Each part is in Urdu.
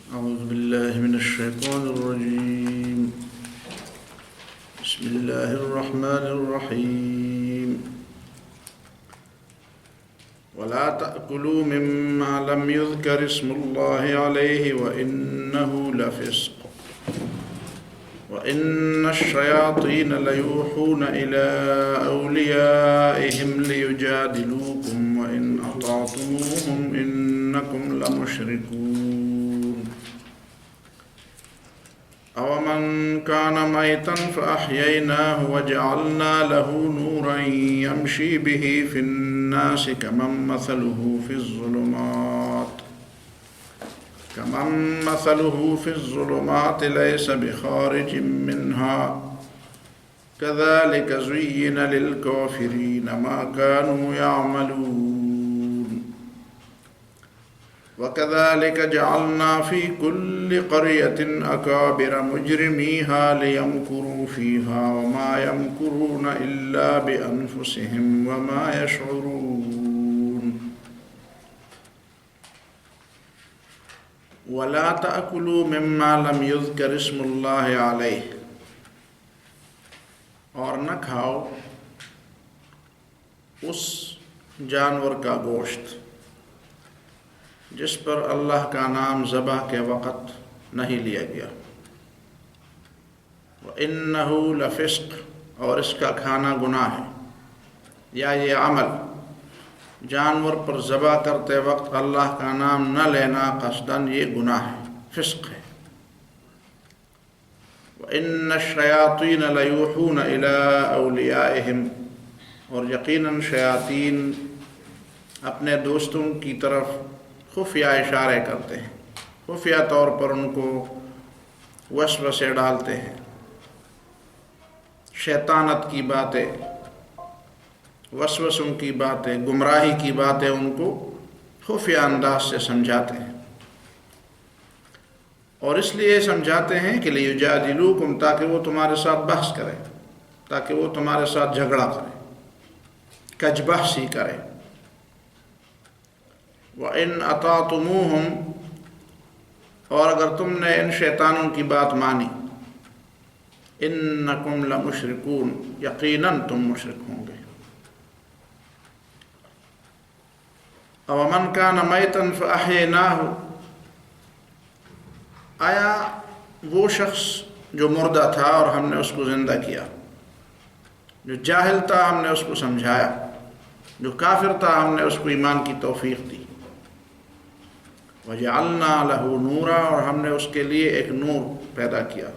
أعوذ بالله من الشيطان الرجيم. بسم الله الرحمن الرحيم. ولا تأكلوا مما لم يذكر اسم الله عليه وإنه لفسق وإن الشياطين ليوحون إلى أوليائهم ليجادلوكم وإن أطعتموهم إنكم لمشركون. أومن كان ميتا فأحييناه وجعلنا له نورا يمشي به في الناس كمن مثله في الظلمات ليس بخارج منها كذلك زين للكافرين ما كانوا يعملون. وكذلك جعلنا في كل قرية أكابر مجرميها ليمكروا فيها وما يمكرون إلا بأنفسهم وما يشعرون. ولا تأكلوا مما لم يذكر اسم الله عليه، اور نہ کھاؤ اس جانور کا گوشت جس پر اللہ کا نام ذبح کے وقت نہیں لیا گیا. وَإِنَّهُ لَفِسْقٌ، اور اس کا کھانا گناہ ہے، یا یہ عمل جانور پر ذبح کرتے وقت اللہ کا نام نہ لینا قصداً یہ گناہ ہے، فسق ہے. وَإِنَّ الشَّيَاطِينَ لَيُوحُونَ إِلَىٰ أَوْلِيَائِهِمْ، اور یقیناً شیاطین اپنے دوستوں کی طرف خفیہ اشارے کرتے ہیں، خفیہ طور پر ان کو وسوسے ڈالتے ہیں، شیطانت کی باتیں، وسوسوں کی باتیں، گمراہی کی باتیں ان کو خفیہ انداز سے سمجھاتے ہیں. اور اس لیے سمجھاتے ہیں کہ لیجادلوکم، تاکہ وہ تمہارے ساتھ بحث کرے، تاکہ وہ تمہارے ساتھ جھگڑا کرے، کج بحثی کرے. وَإِنْ أَطَعْتُمُوهُمْ، اور اگر تم نے ان شیطانوں کی بات مانی، إِنَّكُمْ لَمُشْرِكُونَ، یقیناً تم مشرک ہوں گے. أَوَمَنْ كَانَ مَيْتًا فَأَحْيَيْنَاهُ، آیا وہ شخص جو مردہ تھا اور ہم نے اس کو زندہ کیا، جو جاہل تھا ہم نے اس کو سمجھایا، جو کافر تھا ہم نے اس کو ایمان کی توفیق دی. وَجَعَلْنَا لَهُ نُورًا، اور ہم نے اس کے لیے ایک نور پیدا کیا،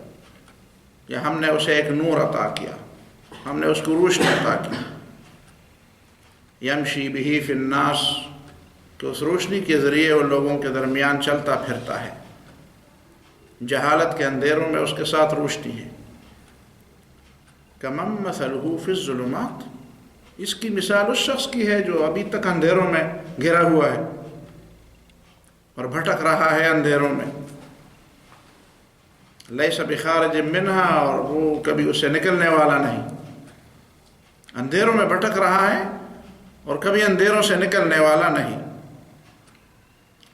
یا ہم نے اسے ایک نور عطا کیا، ہم نے اس کو روشنی عطا کی. یمشی بہ فی الناس، کہ اس روشنی کے ذریعے وہ لوگوں کے درمیان چلتا پھرتا ہے. جہالت کے اندھیروں میں اس کے ساتھ روشنی ہے. کمن مثلہ فی الظلمات، اس کی مثال اس شخص کی ہے جو ابھی تک اندھیروں میں گھرا ہوا ہے اور بھٹک رہا ہے اندھیروں میں. لیس بخارج منہا، اور وہ کبھی اسے نکلنے والا نہیں، اندھیروں میں بھٹک رہا ہے اور کبھی اندھیروں سے نکلنے والا نہیں.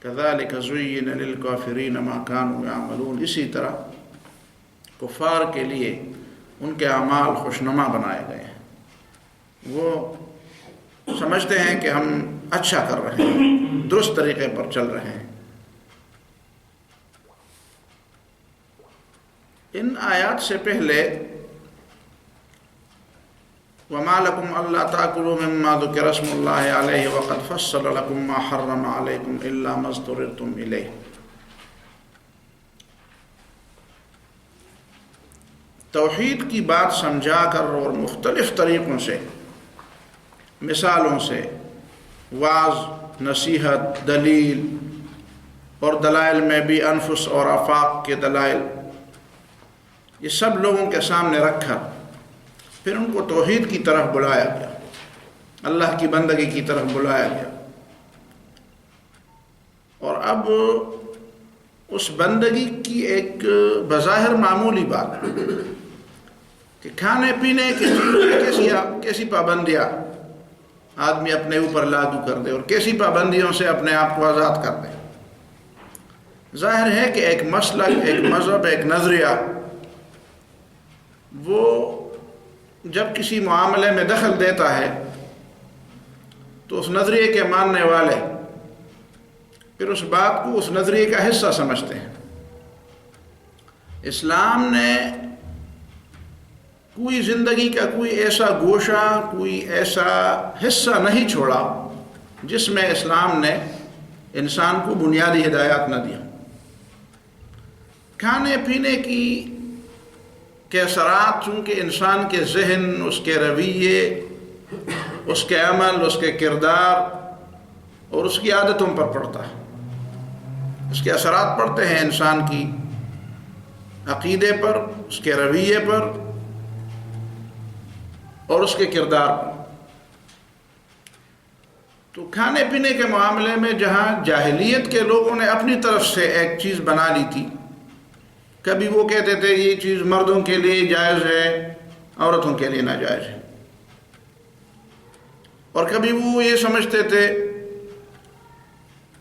کذالک زین للکافرین ما کانوا یعملون، اسی طرح کفار کے لیے ان کے اعمال خوشنما بنائے گئے ہیں. وہ سمجھتے ہیں کہ ہم اچھا کر رہے ہیں، درست طریقے پر چل رہے ہیں. ان آیات سے پہلے وَمَا لَكُمْ أَلَّا تَأْكُلُوا مِمَّا ذُكِرَ اسْمُ اللَّهِ عَلَيْهِ وَقَدْ فَصَّلَ لَكُمْ مَا حَرَّمَ عَلَيْكُمْ إِلَّا مَا اضْطُرِرْتُمْ إِلَيْهِ. توحید کی بات سمجھا کر اور مختلف طریقوں سے، مثالوں سے، وعظ، نصیحت، دلیل اور دلائل میں بھی انفس اور آفاق کے دلائل، یہ سب لوگوں کے سامنے رکھا، پھر ان کو توحید کی طرف بلایا گیا، اللہ کی بندگی کی طرف بلایا گیا. اور اب اس بندگی کی ایک بظاہر معمولی بات کہ کھانے پینے کی کیسی پابندیاں آدمی اپنے اوپر لاگو کر دے اور کیسی پابندیوں سے اپنے آپ کو آزاد کر دے. ظاہر ہے کہ ایک مسلک، ایک مذہب، ایک نظریہ وہ جب کسی معاملے میں دخل دیتا ہے تو اس نظریے کے ماننے والے پھر اس بات کو اس نظریے کا حصہ سمجھتے ہیں۔ اسلام نے کوئی زندگی کا کوئی ایسا گوشہ، کوئی ایسا حصہ نہیں چھوڑا جس میں اسلام نے انسان کو بنیادی ہدایات نہ دیا۔ کھانے پینے کی کے اثرات چونکہ انسان کے ذہن، اس کے رویے، اس کے عمل، اس کے کردار اور اس کی عادتوں پر پڑتا ہے۔ اس کے اثرات پڑتے ہیں انسان کی عقیدے پر، اس کے رویے پر اور اس کے کردار پر۔ تو کھانے پینے کے معاملے میں جہاں جاہلیت کے لوگوں نے اپنی طرف سے ایک چیز بنا لی تھی، کبھی وہ کہتے تھے یہ چیز مردوں کے لیے جائز ہے، عورتوں کے لیے ناجائز ہے، اور کبھی وہ یہ سمجھتے تھے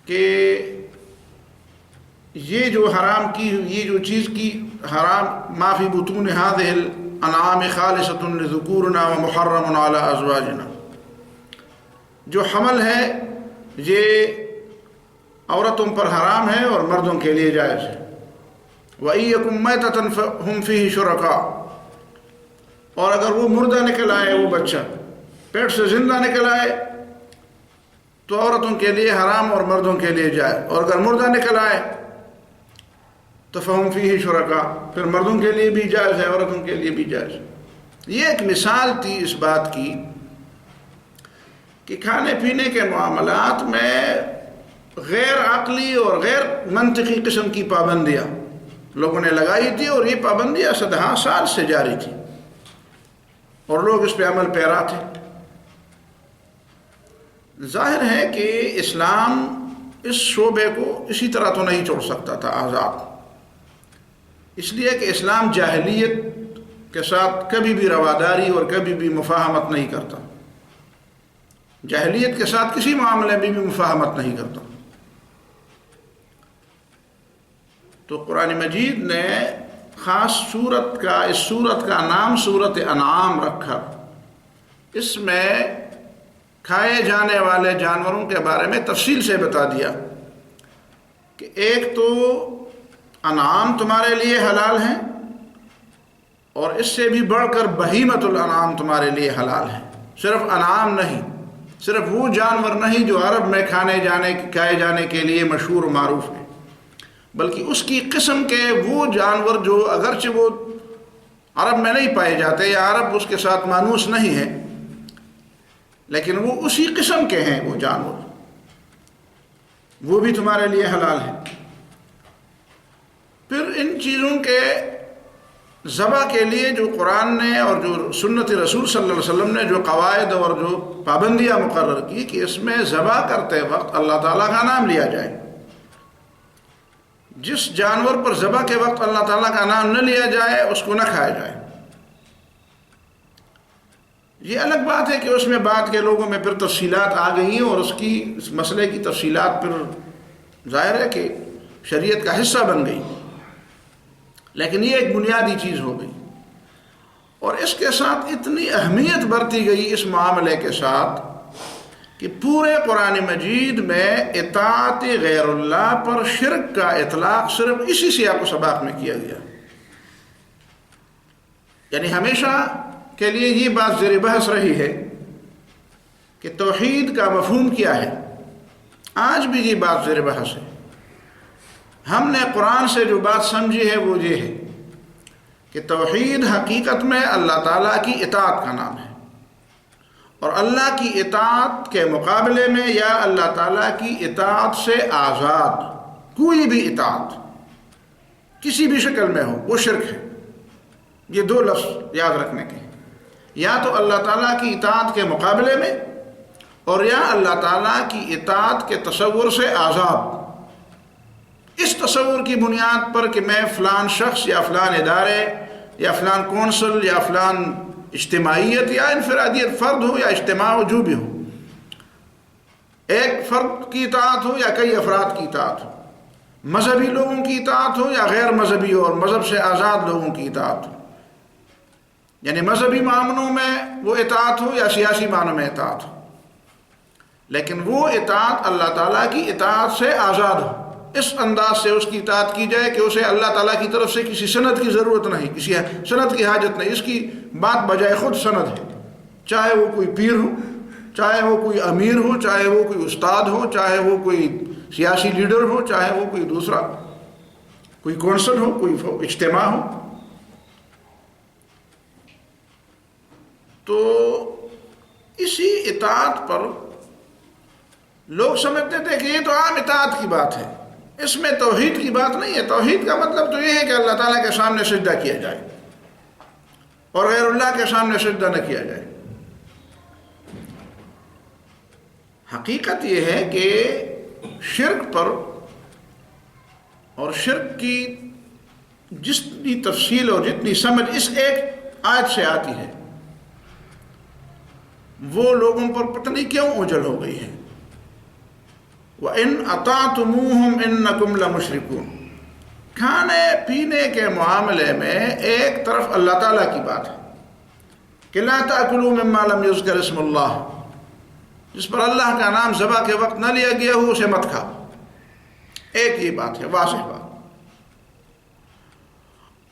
کہ یہ جو حرام کی، یہ جو چیز کی حرام، ما فی بطون هذه الانعام خالصۃ لذکورنا ومحرم علی ازواجنا، جو حمل ہے یہ عورتوں پر حرام ہے اور مردوں کے لیے جائز ہے۔ وَإِن يَكُن مَيْتَةً فَهُمْ فِيهِ شُرَكَاءُ، اور اگر وہ مردہ نکل آئے، وہ بچہ پیٹ سے زندہ نکل آئے تو عورتوں کے لیے حرام اور مردوں کے لیے جائز، اور اگر مردہ نکل آئے تو فَهُمْ فِيهِ شُرَكَاءُ، پھر مردوں کے لیے بھی جائز ہے، عورتوں کے لیے بھی جائز ہے۔ یہ ایک مثال تھی اس بات کی کہ کھانے پینے کے معاملات میں غیر عقلی اور غیر منطقی قسم کی پابندیاں لوگوں نے لگائی تھی، اور یہ پابندیاں صدہا سال سے جاری تھی اور لوگ اس پہ عمل پیرا تھے۔ ظاہر ہے کہ اسلام اس شعبے کو اسی طرح تو نہیں چھوڑ سکتا تھا آزاد، اس لیے کہ اسلام جاہلیت کے ساتھ کبھی بھی رواداری اور کبھی بھی مفاہمت نہیں کرتا، جاہلیت کے ساتھ کسی معاملے میں بھی مفاہمت نہیں کرتا۔ تو قرآن مجید نے خاص سورت کا، اس سورت کا نام سورت انعام رکھا، اس میں کھائے جانے والے جانوروں کے بارے میں تفصیل سے بتا دیا کہ ایک تو انعام تمہارے لیے حلال ہیں، اور اس سے بھی بڑھ کر بہیمۃ الانعام تمہارے لیے حلال ہے۔ صرف انعام نہیں، صرف وہ جانور نہیں جو عرب میں کھائے جانے کے لیے مشہور و معروف ہیں، بلکہ اس کی قسم کے وہ جانور جو اگرچہ وہ عرب میں نہیں پائے جاتے یا عرب اس کے ساتھ مانوس نہیں ہے، لیکن وہ اسی قسم کے ہیں، وہ جانور وہ بھی تمہارے لیے حلال ہیں۔ پھر ان چیزوں کے ذبح کے لیے جو قرآن نے اور جو سنت رسول صلی اللہ علیہ وسلم نے جو قواعد اور جو پابندیاں مقرر کی کہ اس میں ذبح کرتے وقت اللہ تعالیٰ کا نام لیا جائے، جس جانور پر ذبح کے وقت اللہ تعالیٰ کا نام نہ لیا جائے اس کو نہ کھایا جائے۔ یہ الگ بات ہے کہ اس میں بعد کے لوگوں میں پھر تفصیلات آ گئی ہیں، اور اس مسئلے کی تفصیلات پھر ظاہر ہے کہ شریعت کا حصہ بن گئی، لیکن یہ ایک بنیادی چیز ہو گئی، اور اس کے ساتھ اتنی اہمیت برتی گئی اس معاملے کے ساتھ کہ پورے قرآن مجید میں اطاعت غیر اللہ پر شرک کا اطلاق صرف اسی سیاق و سباق میں کیا گیا۔ یعنی ہمیشہ کے لیے یہ بات زیر بحث رہی ہے کہ توحید کا مفہوم کیا ہے، آج بھی یہ بات زیر بحث ہے۔ ہم نے قرآن سے جو بات سمجھی ہے وہ یہ ہے کہ توحید حقیقت میں اللہ تعالیٰ کی اطاعت کا نام ہے، اور اللہ کی اطاعت کے مقابلے میں یا اللہ تعالیٰ کی اطاعت سے آزاد کوئی بھی اطاعت کسی بھی شکل میں ہو وہ شرک ہے۔ یہ دو لفظ یاد رکھنے کے، یا تو اللہ تعالیٰ کی اطاعت کے مقابلے میں، اور یا اللہ تعالیٰ کی اطاعت کے تصور سے آزاد۔ اس تصور کی بنیاد پر کہ میں فلان شخص یا فلان ادارے یا فلان کونسل یا فلان اجتماعیت یا انفرادیت، فرد ہو یا اجتماع ہو، جو بھی ہو، ایک فرد کی اطاعت ہو یا کئی افراد کی اطاعت ہو، مذہبی لوگوں کی اطاعت ہو یا غیر مذہبی اور مذہب سے آزاد لوگوں کی اطاعت ہو، یعنی مذہبی معنوں میں وہ اطاعت ہو یا سیاسی معنوں میں اطاعت ہو، لیکن وہ اطاعت اللہ تعالیٰ کی اطاعت سے آزاد ہو، اس انداز سے اس کی اطاعت کی جائے کہ اسے اللہ تعالیٰ کی طرف سے کسی سند کی ضرورت نہیں، کسی سند کی حاجت نہیں، اس کی بات بجائے خود سند ہے، چاہے وہ کوئی پیر ہو، چاہے وہ کوئی امیر ہو، چاہے وہ کوئی استاد ہو، چاہے وہ کوئی سیاسی لیڈر ہو، چاہے وہ کوئی دوسرا کوئی کونسل ہو، کوئی اجتماع ہو۔ تو اسی اطاعت پر لوگ سمجھتے تھے کہ یہ تو عام اطاعت کی بات ہے، اس میں توحید کی بات نہیں ہے۔ توحید کا مطلب تو یہ ہے کہ اللہ تعالیٰ کے سامنے سجدہ کیا جائے اور غیر اللہ کے سامنے سجدہ نہ کیا جائے۔ حقیقت یہ ہے کہ شرک پر اور شرک کی جتنی تفصیل اور جتنی سمجھ اس ایک آیت سے آتی ہے وہ لوگوں پر پتہ نہیں کیوں اوجھل ہو گئی ہے۔ وَإِنْ أَطَعْتُمُوهُمْ إِنَّكُمْ لَمُشْرِكُونَ، کھانے پینے کے معاملے میں ایک طرف اللہ تعالیٰ کی بات ہے کہ لا تأکلوا مما لم یذکر اسم اللہ، جس پر اللہ کا نام ذبح کے وقت نہ لیا گیا ہو اسے مت کھاؤ، ایک یہ بات ہے، واضح بات۔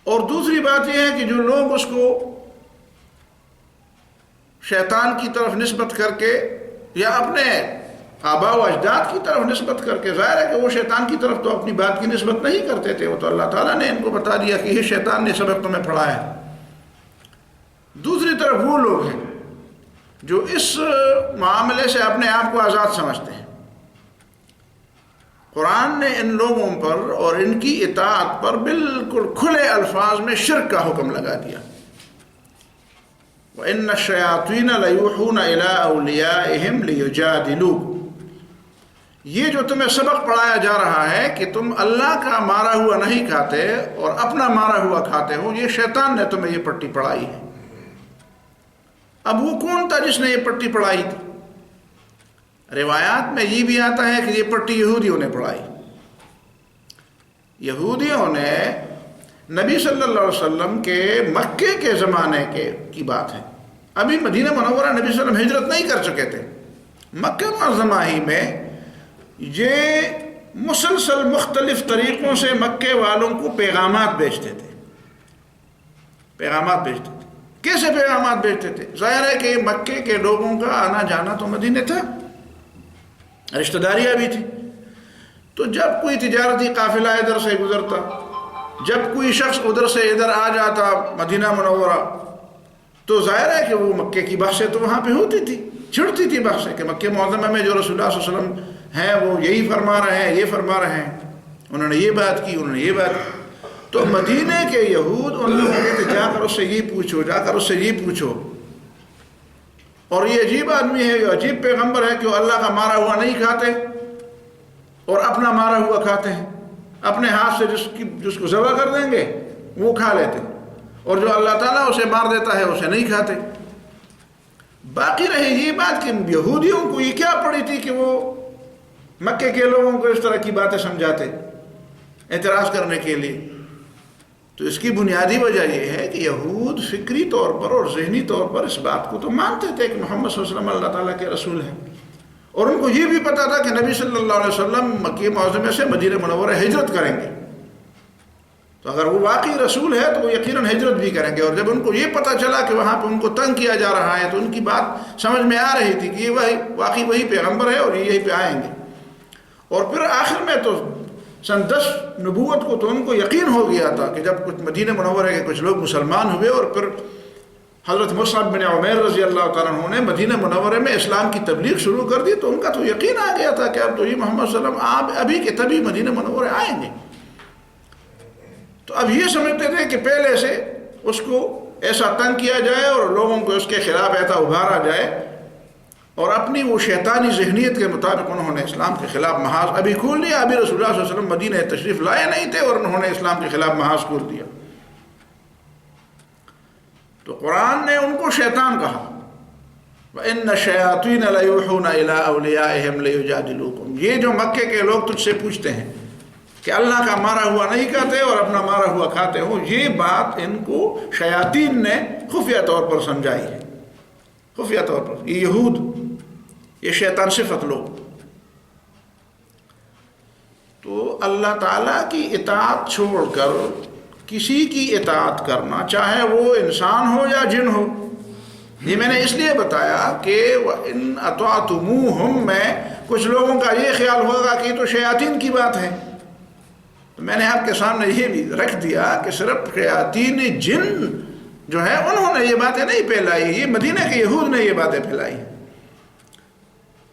اور دوسری بات یہ ہے کہ جو لوگ اس کو شیطان کی طرف نسبت کر کے یا اپنے آباء و اجداد کی طرف نسبت کر کے، ظاہر ہے کہ وہ شیطان کی طرف تو اپنی بات کی نسبت نہیں کرتے تھے، وہ تو اللہ تعالیٰ نے ان کو بتا دیا کہ یہ شیطان نے سبق تمہیں پڑھایا ہے۔ دوسری طرف وہ لوگ ہیں جو اس معاملے سے اپنے آپ کو آزاد سمجھتے ہیں۔ قرآن نے ان لوگوں پر اور ان کی اطاعت پر بالکل کھلے الفاظ میں شرک کا حکم لگا دیا۔ وَإِنَّ الشَّيَاطِينَ لَيُوحُونَ إِلَىٰ أَوْلِيَائِهِمْ لِيُجَادِلُوكُمْ، یہ جو تمہیں سبق پڑھایا جا رہا ہے کہ تم اللہ کا مارا ہوا نہیں کھاتے اور اپنا مارا ہوا کھاتے ہو، یہ شیطان نے تمہیں یہ پٹی پڑھائی ہے۔ اب وہ کون تھا جس نے یہ پٹی پڑھائی تھی؟ روایات میں یہ بھی آتا ہے کہ یہ پٹی یہودیوں نے پڑھائی۔ یہودیوں نے نبی صلی اللہ علیہ وسلم کے مکے کے زمانے کی بات ہے، ابھی مدینہ منورہ نبی صلی اللہ علیہ وسلم ہجرت نہیں کر چکے تھے، مکہ معظمہ ہی میں یہ مسلسل مختلف طریقوں سے مکے والوں کو پیغامات بھیجتے تھے۔ پیغامات بھیجتے تھے، کیسے پیغامات بھیجتے تھے؟ ظاہر ہے کہ مکے کے لوگوں کا آنا جانا تو مدینے تھا، رشتہ داریاں بھی تھی، تو جب کوئی تجارتی قافلہ ادھر سے گزرتا، جب کوئی شخص ادھر سے ادھر آ جاتا مدینہ منورہ، تو ظاہر ہے کہ وہ مکے کی بحثیں تو وہاں پہ ہوتی تھی، چھڑتی تھی بحثیں کہ مکہ معظمہ میں جو رسول اللہ صلی اللہ علیہ وسلم ہیں وہ یہی فرما رہے ہیں، یہ فرما رہے ہیں، انہوں نے یہ بات کی، انہوں نے یہ بات کی۔ تو مدینے کے یہود ان لوگوں کہتے جا کر اس سے یہ پوچھو، جا کر اس سے یہ پوچھو، اور یہ عجیب آدمی ہے، یہ عجیب پیغمبر ہے کہ وہ اللہ کا مارا ہوا نہیں کھاتے اور اپنا مارا ہوا کھاتے ہیں، اپنے ہاتھ سے جس کو ذبح کر دیں گے وہ کھا لیتے، اور جو اللہ تعالیٰ اسے مار دیتا ہے اسے نہیں کھاتے۔ باقی رہی یہ بات کہ یہودیوں کو یہ کیا پڑی تھی کہ وہ مکے کے لوگوں کو اس طرح کی باتیں سمجھاتے اعتراض کرنے کے لیے؟ تو اس کی بنیادی وجہ یہ ہے کہ یہود فکری طور پر اور ذہنی طور پر اس بات کو تو مانتے تھے کہ محمد صلی اللہ علیہ وسلم اللہ تعالیٰ کے رسول ہیں، اور ان کو یہ بھی پتا تھا کہ نبی صلی اللہ علیہ وسلم مکہ معظمہ سے مدینہ منورہ ہجرت کریں گے، تو اگر وہ واقعی رسول ہے تو وہ یقیناً ہجرت بھی کریں گے۔ اور جب ان کو یہ پتا چلا کہ وہاں پہ ان کو تنگ کیا جا رہا ہے تو ان کی بات سمجھ میں آ رہی تھی کہ یہ واقعی وہی پیغمبر ہے اور یہ یہیں پہ آئیں گے۔ اور پھر آخر میں تو سن 10 نبوت کو تو ان کو یقین ہو گیا تھا کہ جب کچھ مدینہ منورہ کے کچھ لوگ مسلمان ہوئے اور پھر حضرت مصعب بن عمیر رضی اللہ تعالیٰ عنہ نے مدینہ منورہ میں اسلام کی تبلیغ شروع کر دی، تو ان کا تو یقین آ گیا تھا کہ اب تو یہ محمد صلی اللہ علیہ وسلم آپ ابھی کے تبھی مدینہ منورہ آئیں گے۔ تو اب یہ سمجھتے تھے کہ پہلے سے اس کو ایسا تنگ کیا جائے اور لوگوں کو اس کے خلاف ایسا ابھارا جائے، اور اپنی وہ شیطانی ذہنیت کے مطابق انہوں نے اسلام کے خلاف محاذ ابھی کھول دیا۔ ابھی رسول اللہ صلی اللہ علیہ وسلم مدینہ تشریف لائے نہیں تھے اور انہوں نے اسلام کے خلاف محاذ کھول دیا۔ تو قرآن نے ان کو شیطان کہا، وَإِنَّ الشَّيَاطِينَ لَيُوحُونَ إِلَىٰ أَوْلِيَائِهِمْ لِيُجَادِلُوكُمْ، یہ جو مکے کے لوگ تجھ سے پوچھتے ہیں کہ اللہ کا مارا ہوا نہیں کھاتے اور اپنا مارا ہوا کھاتے ہوں، یہ بات ان کو شیاطین نے خفیہ طور پر سمجھائی ہے، خفیہ طور پر۔ یہ یہود، یہ شیطان صفت لوگ، تو اللہ تعالیٰ کی اطاعت چھوڑ کر کسی کی اطاعت کرنا، چاہے وہ انسان ہو یا جن ہو، یہ میں نے اس لیے بتایا کہ وَإِنْ أَطَعْتُمُوهُمْ میں کچھ لوگوں کا یہ خیال ہوگا کہ یہ تو شیاطین کی بات ہے، تو میں نے آپ کے سامنے یہ بھی رکھ دیا کہ صرف شیاطین جن جو ہے انہوں نے یہ باتیں نہیں پھیلائی، یہ مدینہ کے یہود نے یہ باتیں پھیلائی ہیں،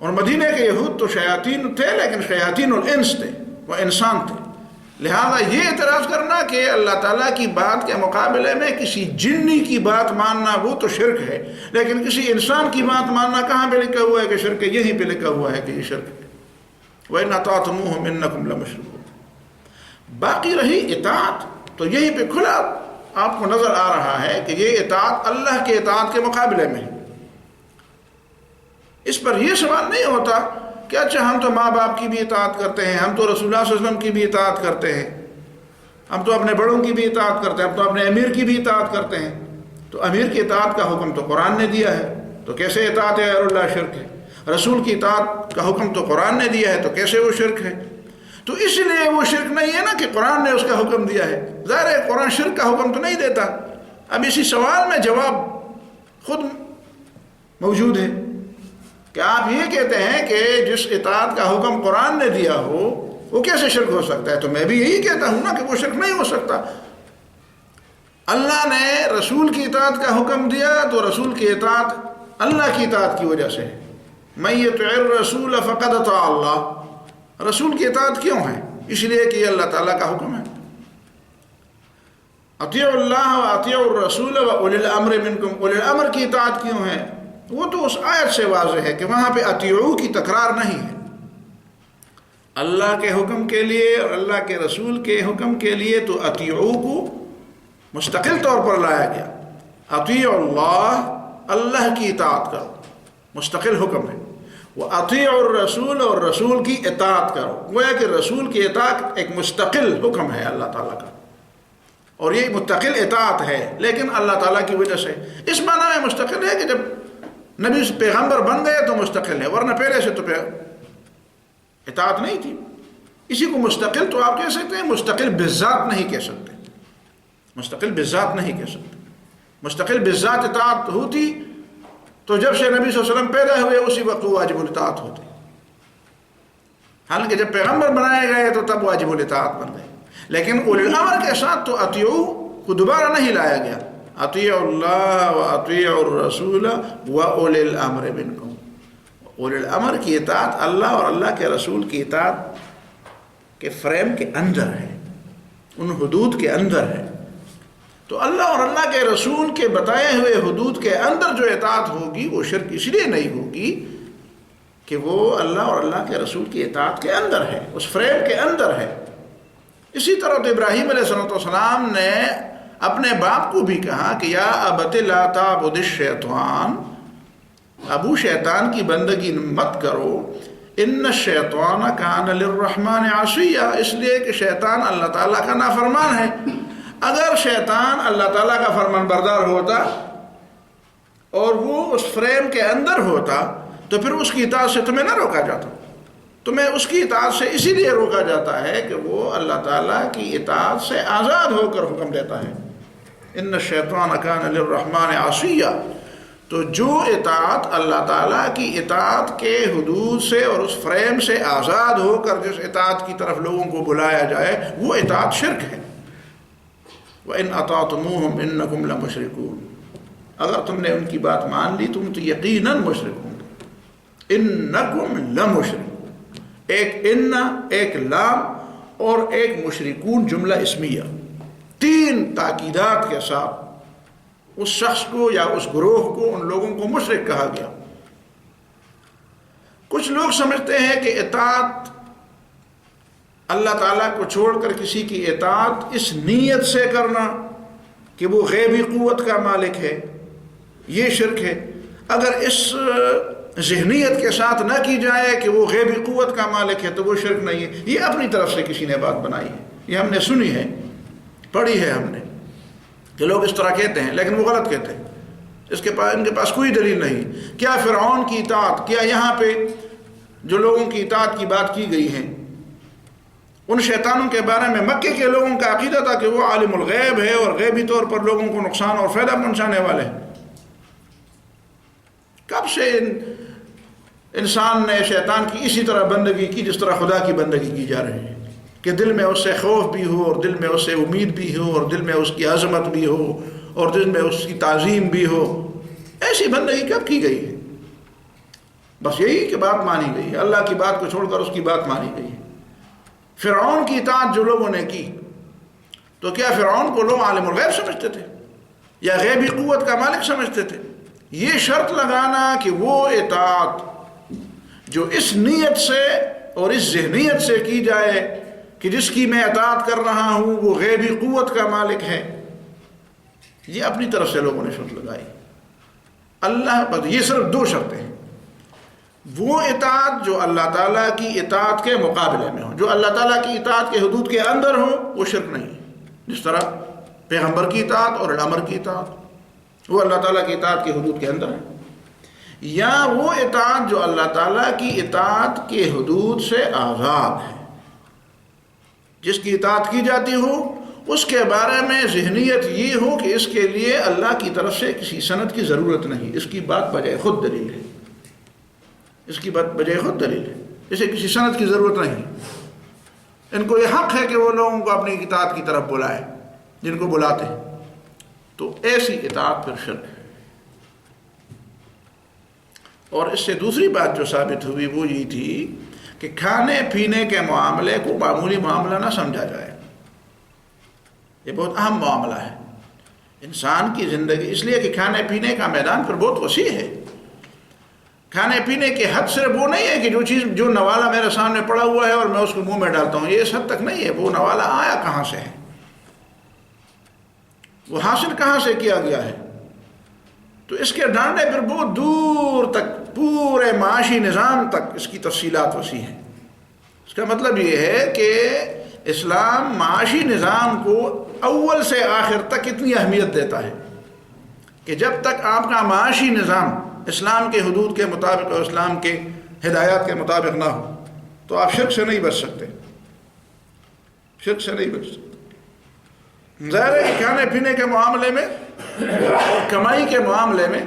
اور مدینہ کے یہود تو شیاطین تھے لیکن شیاطین الانس تھے، وہ انسان تھے، لہذا یہ اعتراض کرنا کہ اللہ تعالیٰ کی بات کے مقابلے میں کسی جنی کی بات ماننا وہ تو شرک ہے، لیکن کسی انسان کی بات ماننا کہاں پہ لکھا ہوا ہے کہ شرک ہے؟ یہیں پہ لکھا ہوا ہے کہ یہ شرک ہے۔ وَإِنْ أَطَعْتُمُوهُمْ إِنَّكُمْ لَمُشْرِكُونَ۔ باقی رہی اطاعت، تو یہیں پہ کھلا آپ کو نظر آ رہا ہے کہ یہ اطاعت اللہ کے اطاعت کے مقابلے میں ہے۔ اس پر یہ سوال نہیں ہوتا کہ اچھا ہم تو ماں باپ کی بھی اطاعت کرتے ہیں، ہم تو رسول اللہ صلی اللہ علیہ وسلم کی بھی اطاعت کرتے ہیں، ہم تو اپنے بڑوں کی بھی اطاعت کرتے ہیں، ہم تو اپنے امیر کی بھی اطاعت کرتے ہیں، تو امیر کی اطاعت کا حکم تو قرآن نے دیا ہے، تو کیسے اطاعت غیر اللہ شرک ہے؟ رسول کی اطاعت کا حکم تو قرآن نے دیا ہے، تو کیسے وہ شرک ہے؟ تو اس لیے وہ شرک نہیں ہے نا کہ قرآن نے اس کا حکم دیا ہے، ظاہر ہے قرآن شرک کا حکم تو نہیں دیتا۔ اب اسی سوال میں جواب خود موجود ہے کہ آپ یہ کہتے ہیں کہ جس اطاعت کا حکم قرآن نے دیا ہو وہ کیسے شرک ہو سکتا ہے؟ تو میں بھی یہی کہتا ہوں نا کہ وہ شرک نہیں ہو سکتا۔ اللہ نے رسول کی اطاعت کا حکم دیا تو رسول کی اطاعت اللہ کی اطاعت کی وجہ سے ہے۔ مَن يُطِعِ الرَّسُولَ فَقَدْ أَطَاعَ اللَّهَ، رسول کی اطاعت کیوں ہے؟ اس لیے کہ یہ اللہ تعالیٰ کا حکم ہے۔ اطیعوا اللہ واطیعوا الرسول واولی الامر منکم، اولی الامر کی اطاعت کیوں ہے؟ وہ تو اس آیت سے واضح ہے کہ وہاں پہ اطیعو کی تکرار نہیں ہے۔ اللہ کے حکم کے لیے اور اللہ کے رسول کے حکم کے لیے تو اطیعو کو مستقل طور پر لایا گیا۔ اطیعوا اللہ، اللہ کی اطاعت کرو، مستقل حکم ہے۔ وَأَطِيعُوا الرَّسُولَ، اور رسول کی اطاعت کرو، گویا کہ رسول کی اطاعت ایک مستقل حکم ہے اللہ تعالیٰ کا، اور یہ مستقل اطاعت ہے لیکن اللہ تعالیٰ کی وجہ سے۔ اس معنی میں مستقل ہے کہ جب نبی پیغمبر بن گئے تو مستقل ہے، ورنہ پہلے سے تو اطاعت نہیں تھی۔ اسی کو مستقل تو آپ کہہ سکتے ہیں، مستقل بالذات نہیں کہہ سکتے، مستقل بالذات نہیں کہہ سکتے۔ مستقل بالذات اطاعت ہوتی تو جب سے نبی صلی اللہ علیہ وسلم پیدا ہوئے اسی وقت وہ واجب الاطاعت ہوتی، حالانکہ جب پیغمبر بنائے گئے تو تب واجب الاطاعت بن گئے۔ لیکن اولی الامر کے ساتھ تو اطیعو کو دوبارہ نہیں لایا گیا، اطیعوا اللہ واطیعوا الرسول واولی الامر منکم۔ اولی الامر کی اطاعت اللہ اور اللہ کے رسول کی اطاعت کے فریم کے اندر ہے، ان حدود کے اندر ہے۔ تو اللہ اور اللہ کے رسول کے بتائے ہوئے حدود کے اندر جو اطاعت ہوگی وہ شرک اس لیے نہیں ہوگی کہ وہ اللہ اور اللہ کے رسول کی اطاعت کے اندر ہے، اس فریم کے اندر ہے۔ اسی طرح تو ابراہیم علیہ السلام نے اپنے باپ کو بھی کہا کہ یا ابت لا تعبد الشیطان، ابو شیطان کی بندگی مت کرو، ان الشیطان کان للرحمن عصیا، اس لیے کہ شیطان اللہ تعالیٰ کا نافرمان ہے۔ اگر شیطان اللہ تعالیٰ کا فرمان بردار ہوتا اور وہ اس فریم کے اندر ہوتا تو پھر اس کی اطاعت سے تمہیں نہ روکا جاتا، تمہیں اس کی اطاعت سے اسی لیے روکا جاتا ہے کہ وہ اللہ تعالیٰ کی اطاعت سے آزاد ہو کر حکم دیتا ہے۔ ان الشیطان کان للرحمن عصیا، تو جو اطاعت اللہ تعالیٰ کی اطاعت کے حدود سے اور اس فریم سے آزاد ہو کر جس اطاعت کی طرف لوگوں کو بلایا جائے وہ اطاعت شرک ہے۔ وَإِنْ أَطَعْتُمُوهُمْ إِنَّكُمْ لَمُشْرِكُونَ، اگر تم نے ان کی بات مان لی تم تو یقیناً مشرک ہوں گے۔ إِنَّكُمْ لَمُشْرِكُونَ، ایک ان، ایک لام اور ایک مشرکون جملہ اسمیہ، تین تاکیدات کے ساتھ اس شخص کو یا اس گروہ کو، ان لوگوں کو مشرک کہا گیا۔ کچھ لوگ سمجھتے ہیں کہ اطاعت اللہ تعالیٰ کو چھوڑ کر کسی کی اطاعت اس نیت سے کرنا کہ وہ غیبی قوت کا مالک ہے، یہ شرک ہے۔ اگر اس ذہنیت کے ساتھ نہ کی جائے کہ وہ غیبی قوت کا مالک ہے تو وہ شرک نہیں ہے. یہ اپنی طرف سے کسی نے بات بنائی ہے, یہ ہم نے سنی ہے, پڑھی ہے ہم نے کہ لوگ اس طرح کہتے ہیں, لیکن وہ غلط کہتے ہیں. ان کے پاس کوئی دلیل نہیں. کیا فرعون کی اطاعت, کیا یہاں پہ جو لوگوں کی اطاعت کی بات کی گئی ہے ان شیطانوں کے بارے میں مکے کے لوگوں کا عقیدہ تھا کہ وہ عالم الغیب ہے اور غیبی طور پر لوگوں کو نقصان اور فائدہ پہنچانے والے ہیں. کب سے انسان نے شیطان کی اسی طرح بندگی کی جس طرح خدا کی بندگی کی جا رہی ہے, کہ دل میں اس سے خوف بھی ہو اور دل میں اس سے امید بھی ہو اور دل میں اس کی عظمت بھی ہو اور دل میں اس کی تعظیم بھی ہو. ایسی بندگی کب کی گئی ہے؟ بس یہی کہ بات مانی گئی ہے, اللہ کی بات کو چھوڑ کر اس کی بات مانی گئی ہے. فرعون کی اطاعت جو لوگوں نے کی, تو کیا فرعون کو لوگ عالم الغیب سمجھتے تھے یا غیبی قوت کا مالک سمجھتے تھے؟ یہ شرط لگانا کہ وہ اطاعت جو اس نیت سے اور اس ذہنیت سے کی جائے کہ جس کی میں اطاعت کر رہا ہوں وہ غیبی قوت کا مالک ہے, یہ اپنی طرف سے لوگوں نے شرط لگائی. اللہ پر یہ صرف دو شرطیں ہیں. وہ اطاعت جو اللہ تعالیٰ کی اطاعت کے مقابلے میں ہو, جو اللہ تعالیٰ کی اطاعت کے حدود کے اندر ہو, وہ شرک نہیں ہے. جس طرح پیغمبر کی اطاعت اور امر کی اطاعت وہ اللہ تعالیٰ کی اطاعت کے حدود کے اندر ہے. یا وہ اطاعت جو اللہ تعالیٰ کی اطاعت کے حدود سے آزاد ہے, جس کی اطاعت کی جاتی ہو اس کے بارے میں ذہنیت یہ ہو کہ اس کے لیے اللہ کی طرف سے کسی سند کی ضرورت نہیں, اس کی بات بجائے خود دلیل ہے, اس کی بات بجائے خود دلیل ہے, اسے کسی سند کی ضرورت نہیں. ان کو یہ حق ہے کہ وہ لوگوں کو اپنی اطاعت کی طرف بلائے جن کو بلاتے ہیں, تو ایسی اطاعت پھر شرک ہے. اور اس سے دوسری بات جو ثابت ہوئی وہ یہ تھی کہ کھانے پینے کے معاملے کو معمولی معاملہ نہ سمجھا جائے. یہ بہت اہم معاملہ ہے انسان کی زندگی, اس لیے کہ کھانے پینے کا میدان پھر بہت وسیع ہے. کھانے پینے کی حد صرف وہ نہیں ہے کہ جو نوالا میرے سامنے پڑا ہوا ہے اور میں اس کو منہ میں ڈالتا ہوں, یہ اس حد تک نہیں ہے. وہ نوالا آیا کہاں سے ہے, وہ حاصل کہاں سے کیا گیا ہے, تو اس کے ڈانڈے پھر بہت دور تک پورے معاشی نظام تک اس کی تفصیلات وسیع ہیں. اس کا مطلب یہ ہے کہ اسلام معاشی نظام کو اول سے آخر تک اتنی اہمیت دیتا ہے کہ جب تک آپ کا معاشی نظام اسلام کے حدود کے مطابق اور اسلام کے ہدایات کے مطابق نہ ہو تو آپ شرک سے نہیں بچ سکتے, شرک سے نہیں بچ سکتے. ظاہر ہے کہ کھانے پینے کے معاملے میں اور کمائی کے معاملے میں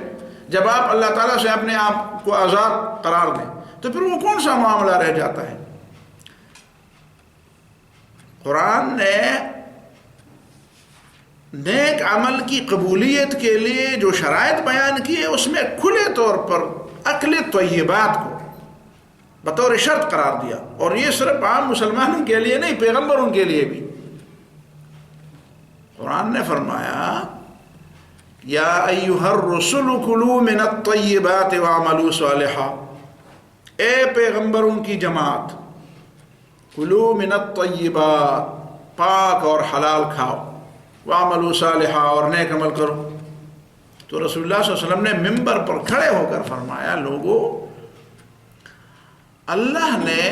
جب آپ اللہ تعالیٰ سے اپنے آپ کو آزاد قرار دیں تو پھر وہ کون سا معاملہ رہ جاتا ہے. قرآن نے نیک عمل کی قبولیت کے لیے جو شرائط بیان کی ہے اس میں کھلے طور پر اکل طیبات کو بطور شرط قرار دیا, اور یہ صرف عام مسلمانوں کے لیے نہیں, پیغمبروں کے لیے بھی. قرآن نے فرمایا یا ایھا الرسل کلوا من الطیبات واعملوا صالحا, اے پیغمبروں کی جماعت, کلوا من الطیبات, پاک اور حلال کھاؤ, وعملوا صالحا, اور نیک عمل کرو. تو رسول اللہ صلی اللہ علیہ وسلم نے ممبر پر کھڑے ہو کر فرمایا, لوگوں اللہ نے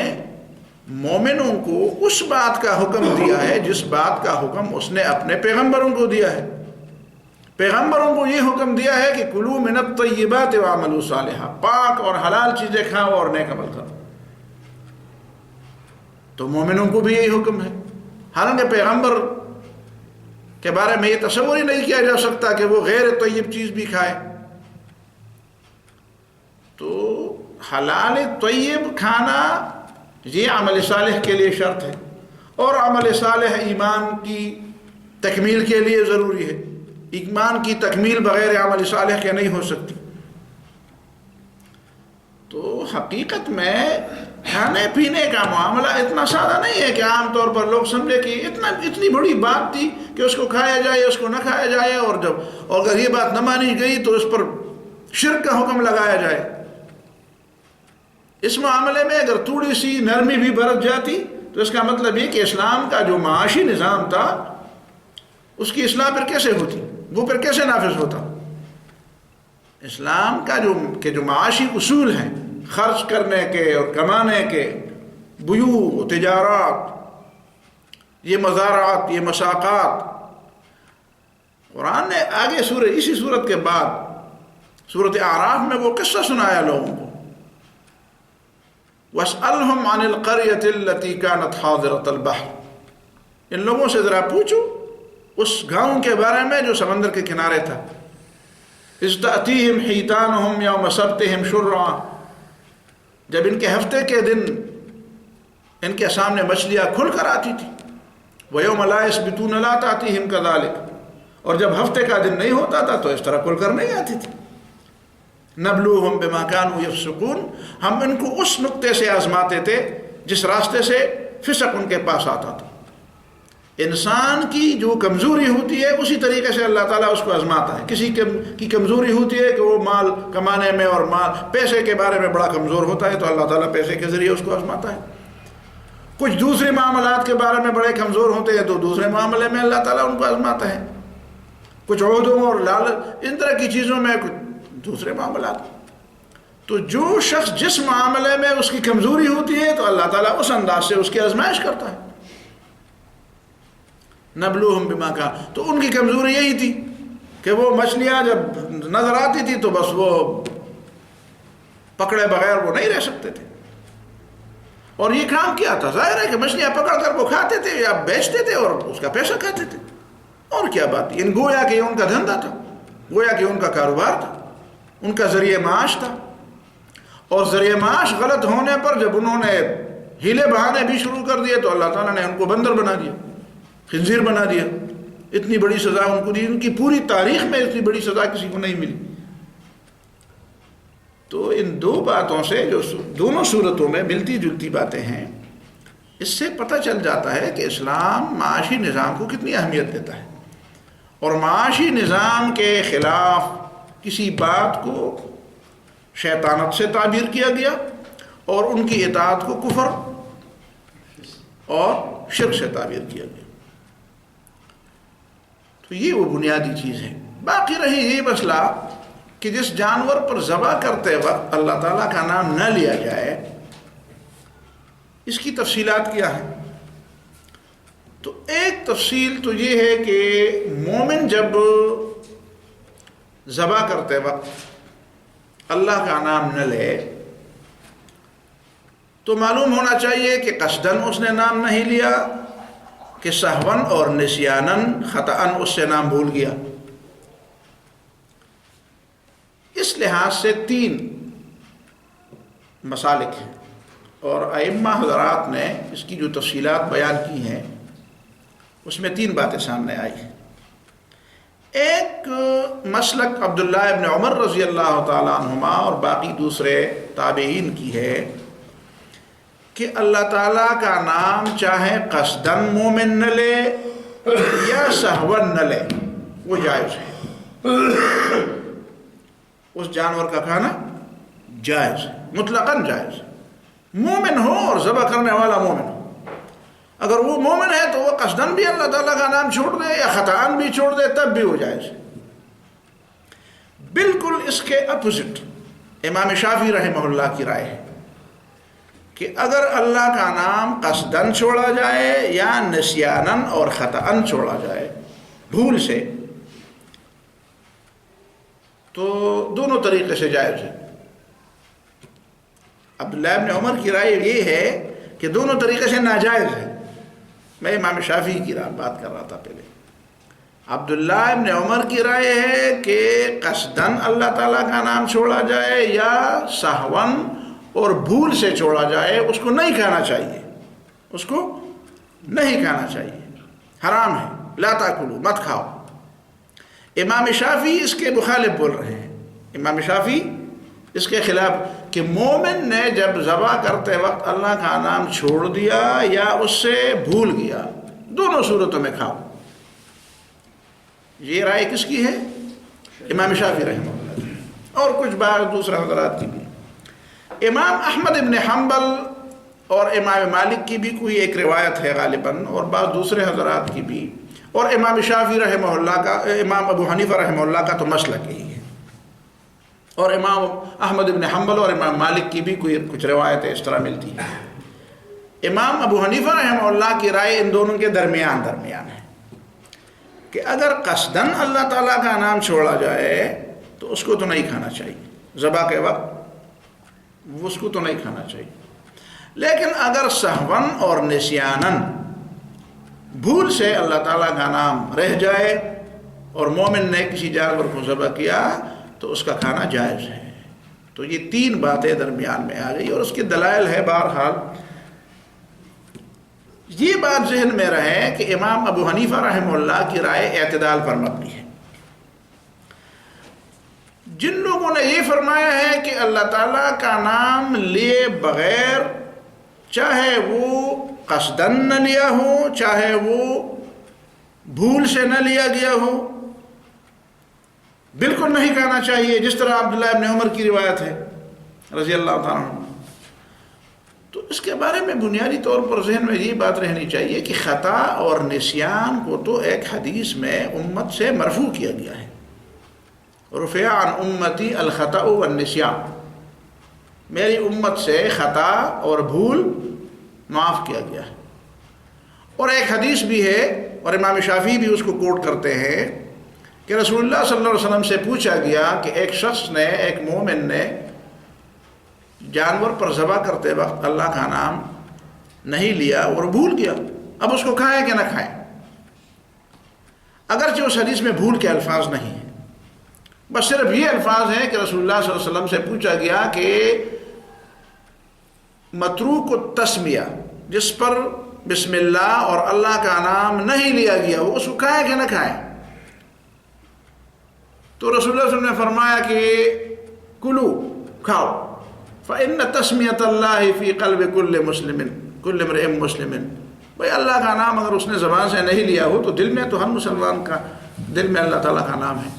مومنوں کو اس بات کا حکم دیا ہے جس بات کا حکم اس نے اپنے پیغمبروں کو دیا ہے. پیغمبروں کو یہ حکم دیا ہے کہ کلوا من الطیبات وعملوا صالحا, پاک اور حلال چیزیں کھاؤ اور نیک عمل کرو. تو مومنوں کو بھی یہی حکم ہے, حالانکہ پیغمبر کے بارے میں یہ تصور ہی نہیں کیا جا سکتا کہ وہ غیر طیب چیز بھی کھائے. تو حلال طیب کھانا یہ عمل صالح کے لیے شرط ہے, اور عمل صالح ایمان کی تکمیل کے لیے ضروری ہے. ایمان کی تکمیل بغیر عمل صالح کے نہیں ہو سکتی. تو حقیقت میں کھانے پینے کا معاملہ اتنا سادہ نہیں ہے کہ عام طور پر لوگ سمجھے کہ اتنی بڑی بات تھی کہ اس کو کھایا جائے اس کو نہ کھایا جائے, اور اگر یہ بات نہ مانی گئی تو اس پر شرک کا حکم لگایا جائے. اس معاملے میں اگر تھوڑی سی نرمی بھی برت جاتی تو اس کا مطلب یہ کہ اسلام کا جو معاشی نظام تھا اس کی اصلاح پھر کیسے ہوتی, وہ پھر کیسے نافذ ہوتا. اسلام کا جو معاشی اصول ہیں خرچ کرنے کے اور کمانے کے، بیوع، تجارات، یہ مزارعات، یہ مساقات، قرآن نے آگے اسی صورت کے بعد سورۃ اعراف میں وہ قصہ سنایا لوگوں کو، وَاسْأَلْهُمْ عَنِ الْقَرْيَةِ الَّتِي كَانَتْ حَاضِرَةَ الْبَحْرِ، ان لوگوں سے ذرا پوچھو اس گاؤں کے بارے میں جو سمندر کے کنارے تھا، اِذْ تَأْتِيهِمْ حِيتَانُهُمْ يَوْمَ سَبْتِهِمْ شُرَّعًا، جب ان کے ہفتے کے دن ان کے سامنے مچھلیاں کھل کر آتی تھی، وَيَوْمَ لَا يَسْبِتُونَ لَا تَأْتِيهِمْ كَذَلِكَ، اور جب ہفتے کا دن نہیں ہوتا تھا تو اس طرح کھل کر نہیں آتی تھی۔ نَبْلُوهُمْ بِمَا كَانُوا يَفْسُقُونَ، ہم ان کو اس نقطے سے آزماتے تھے جس راستے سے فسق ان کے پاس آتا تھا۔ انسان کی جو کمزوری ہوتی ہے اسی طریقے سے اللہ تعالیٰ اس کو آزماتا ہے۔ کسی کی کمزوری ہوتی ہے کہ وہ مال کمانے میں اور پیسے کے بارے میں بڑا کمزور ہوتا ہے، تو اللہ تعالیٰ پیسے کے ذریعے اس کو آزماتا ہے۔ کچھ دوسرے معاملات کے بارے میں بڑے کمزور ہوتے ہیں تو دوسرے معاملے میں اللہ تعالیٰ ان کو آزماتا ہے۔ کچھ عہدوں اور لالچ، ان طرح کی چیزوں میں کچھ دوسرے معاملات۔ تو جو شخص جس معاملے میں اس کی کمزوری ہوتی ہے تو اللہ تعالیٰ اس انداز سے اس کی آزمائش کرتا ہے۔ نبلوہم بما کان، تو ان کی کمزوری یہی تھی کہ وہ مچھلیاں جب نظر آتی تھی تو بس وہ پکڑے بغیر وہ نہیں رہ سکتے تھے۔ اور یہ کام کیا تھا، ظاہر ہے کہ مچھلیاں پکڑ کر وہ کھاتے تھے یا بیچتے تھے اور اس کا پیسہ کھاتے تھے، اور کیا بات ہے، ان گویا کہ ان کا دھندا تھا، گویا کہ ان کا کاروبار تھا، ان کا ذریعہ معاش تھا۔ اور ذریعہ معاش غلط ہونے پر جب انہوں نے ہیلے بہانے بھی شروع کر دیے تو اللہ تعالیٰ نے ان کو بندر بنا دیا، خنزیر بنا دیا۔ اتنی بڑی سزا ان کو دی، ان کی پوری تاریخ میں اتنی بڑی سزا کسی کو نہیں ملی۔ تو ان دو باتوں سے جو دونوں صورتوں میں ملتی جلتی باتیں ہیں، اس سے پتہ چل جاتا ہے کہ اسلام معاشی نظام کو کتنی اہمیت دیتا ہے، اور معاشی نظام کے خلاف کسی بات کو شیطانت سے تعبیر کیا گیا اور ان کی اطاعت کو کفر اور شرک سے تعبیر کیا گیا۔ تو یہ وہ بنیادی چیز ہے۔ باقی رہی یہ مسئلہ کہ جس جانور پر ذبح کرتے وقت اللہ تعالیٰ کا نام نہ لیا جائے، اس کی تفصیلات کیا ہیں؟ تو ایک تفصیل تو یہ ہے کہ مومن جب ذبح کرتے وقت اللہ کا نام نہ لے تو معلوم ہونا چاہیے کہ قصداً اس نے نام نہیں لیا، کہ سہون اور نسیاناً خطأً اس سے نام بھول گیا۔ اس لحاظ سے تین مسالک ہیں، اور ائمہ حضرات نے اس کی جو تفصیلات بیان کی ہیں اس میں تین باتیں سامنے آئی ہیں۔ ایک مسلک عبداللہ ابن عمر رضی اللہ تعالیٰ عنہما اور باقی دوسرے تابعین کی ہے کہ اللہ تعالیٰ کا نام چاہے قصداً مومن نہ لے یا سہون نہ لے، وہ جائز ہے۔ اس جانور کا کھانا جائز ہے، مطلقاً جائز ہے، مومن ہو اور ذبح کرنے والا مومن ہو۔ اگر وہ مومن ہے تو وہ قصداً بھی اللہ تعالیٰ کا نام چھوڑ دے یا خطأً بھی چھوڑ دے تب بھی وہ جائز ہے۔ بالکل اس کے اپوزٹ امام شافعی رحمہ اللہ کی رائے ہے کہ اگر اللہ کا نام قصداً چھوڑا جائے یا نسیاناً اور خطأً چھوڑا جائے، بھول سے، تو دونوں طریقے سے جائز ہے۔ عبداللہ ابن عمر کی رائے یہ ہے کہ دونوں طریقے سے ناجائز ہے۔ میں امام شافعی کی بات کر رہا تھا پہلے۔ عبداللہ ابن عمر کی رائے ہے کہ قصداً اللہ تعالیٰ کا نام چھوڑا جائے یا سہون اور بھول سے چھوڑا جائے، اس کو نہیں کھانا چاہیے، اس کو نہیں کھانا چاہیے، حرام ہے، لا تاکلوا، مت کھاؤ۔ امام شافعی اس کے مخالف بول رہے ہیں، امام شافعی اس کے خلاف کہ مومن نے جب ذبح کرتے وقت اللہ کا نام چھوڑ دیا یا اس سے بھول گیا، دونوں صورتوں میں کھاؤ۔ یہ رائے کس کی ہے؟ امام شافعی رحمہ اللہ کی، اور کچھ بعض دوسرے حضرات کی بھی۔ امام احمد ابن حنبل اور امام مالک کی بھی کوئی ایک روایت ہے غالباً، اور بعض دوسرے حضرات کی بھی، اور امام شافعی رحمہ اللہ کا، امام ابو حنیفہ رحمہ اللہ کا تو مسلک یہی ہے اور امام احمد بن حنبل اور امام مالک کی بھی کچھ روایتیں اس طرح ملتی ہیں۔ امام ابو حنیفہ رحمہ اللہ کی رائے ان دونوں کے درمیان ہے کہ اگر قصداً اللہ تعالیٰ کا نام چھوڑا جائے تو اس کو تو نہیں کھانا چاہیے، ذبح کے وقت اس کو تو نہیں کھانا چاہیے، لیکن اگر سہون اور نسیاناً بھول سے اللہ تعالیٰ کا نام رہ جائے اور مومن نے کسی جانور کو ذبح کیا تو اس کا کھانا جائز ہے۔ تو یہ تین باتیں درمیان میں آ گئی اور اس کی دلائل ہے۔ بہرحال یہ بات ذہن میں رہے کہ امام ابو حنیفہ رحمہ اللہ کی رائے اعتدال پر مبنی ہے۔ جن لوگوں نے یہ فرمایا ہے کہ اللہ تعالیٰ کا نام لیے بغیر، چاہے وہ قصداً نہ لیا ہو چاہے وہ بھول سے نہ لیا گیا ہو، بالکل نہیں کھانا چاہیے، جس طرح عبداللہ ابن عمر کی روایت ہے رضی اللہ تعالیٰ عنہ۔ تو اس کے بارے میں بنیادی طور پر ذہن میں یہ بات رہنی چاہیے کہ خطا اور نسیان کو تو ایک حدیث میں امت سے مرفوع کیا گیا ہے، رفع عن امتی الخطأ والنسیان، میری امت سے خطا اور بھول معاف کیا گیا ہے۔ اور ایک حدیث بھی ہے اور امام شافعی بھی اس کو کوٹ کرتے ہیں کہ رسول اللہ صلی اللہ علیہ وسلم سے پوچھا گیا کہ ایک شخص نے، ایک مومن نے جانور پر ذبح کرتے وقت اللہ کا نام نہیں لیا اور بھول گیا، اب اس کو کھائیں کہ نہ کھائیں؟ اگرچہ اس حدیث میں بھول کے الفاظ نہیں ہیں، بس صرف یہ الفاظ ہیں کہ رسول اللہ صلی اللہ علیہ وسلم سے پوچھا گیا کہ متروک التسمیہ، جس پر بسم اللہ اور اللہ کا نام نہیں لیا گیا وہ اس کو کھائیں کہ نہ کھائیں؟ تو رسول اللہ صلی اللہ علیہ وسلم نے فرمایا کہ کلو، کھاؤ، فإن تسمیۃ اللہ فی قلب کل مسلم کل امرئ مسلم، بھائی اللہ کا نام اگر اس نے زبان سے نہیں لیا ہو تو دل میں تو ہر مسلمان کا دل میں اللہ تعالیٰ کا نام ہے۔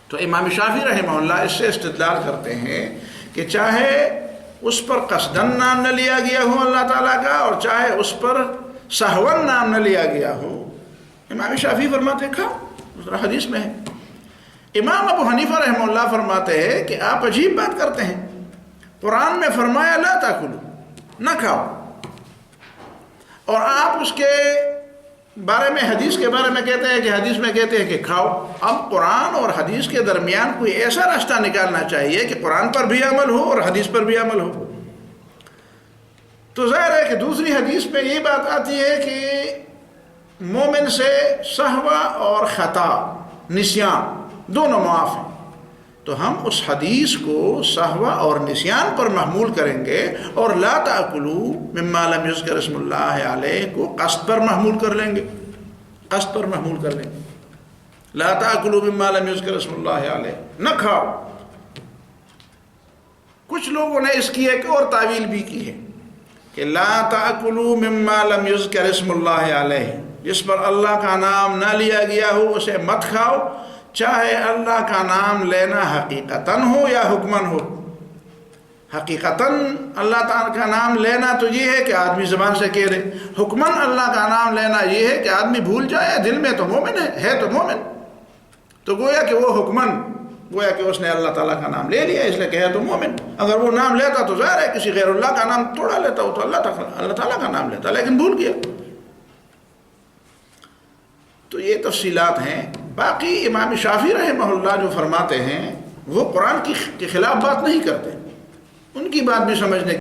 تو امام شافعی رحمہ اللہ اس سے استدلال کرتے ہیں کہ چاہے اس پر قصداً نام نہ لیا گیا ہو اللہ تعالیٰ کا اور چاہے اس پر سہون نام نہ لیا گیا ہو، امام شافعی فرماتے ہیں کھاؤ، دوسرا حدیث میں ہے۔ امام ابو حنیفہ رحمہ اللہ فرماتے ہیں کہ آپ عجیب بات کرتے ہیں، قرآن میں فرمایا لا تاکلو، نہ کھاؤ، اور آپ اس کے بارے میں حدیث کے بارے میں کہتے ہیں کہ حدیث میں کہتے ہیں کہ کھاؤ۔ اب قرآن اور حدیث کے درمیان کوئی ایسا راستہ نکالنا چاہیے کہ قرآن پر بھی عمل ہو اور حدیث پر بھی عمل ہو۔ تو ظاہر ہے کہ دوسری حدیث میں یہ بات آتی ہے کہ مومن سے سہوا اور خطا، نسیان دونوں معاف ہیں، تو ہم اس حدیث کو سہوا اور نسیان پر محمول کریں گے اور لا تاکلوا مما لم یذکر اسم اللہ علیہ کو قصد پر محمول کر لیں گے، قصد پر محمول کر لیں گے، لا تاکلوا مما لم یذکر اسم اللہ علیہ، نہ کھاؤ۔ کچھ لوگوں نے اس کی ایک اور تعویل بھی کی ہے کہ لا تاکلوا مما لم یذکر اسم اللہ علیہ، جس پر اللہ کا نام نہ لیا گیا ہو اسے مت کھاؤ، چاہے اللہ کا نام لینا حقیقتاً ہو یا حکماً ہو۔ حقیقتاً اللہ تعالیٰ کا نام لینا تو یہ ہے کہ آدمی زبان سے کہہ دے، حکماً اللہ کا نام لینا یہ ہے کہ آدمی بھول جائے، دل میں تو مومن ہے تو مومن، تو گویا کہ وہ حکماً، گویا کہ اس نے اللہ تعالیٰ کا نام لے لیا اس لیے کہ ہے تو مومن۔ اگر وہ نام لیتا تو ظاہر ہے کسی غیر اللہ کا نام توڑا لیتا ہو تو اللہ تعالیٰ کا نام لیتا، لیکن بھول گیا۔ تو یہ تفصیلات ہیں۔ باقی امام شافعی رحمہ اللہ جو فرماتے ہیں وہ قرآن کی خلاف بات نہیں کرتے، ان کی بات بھی سمجھنے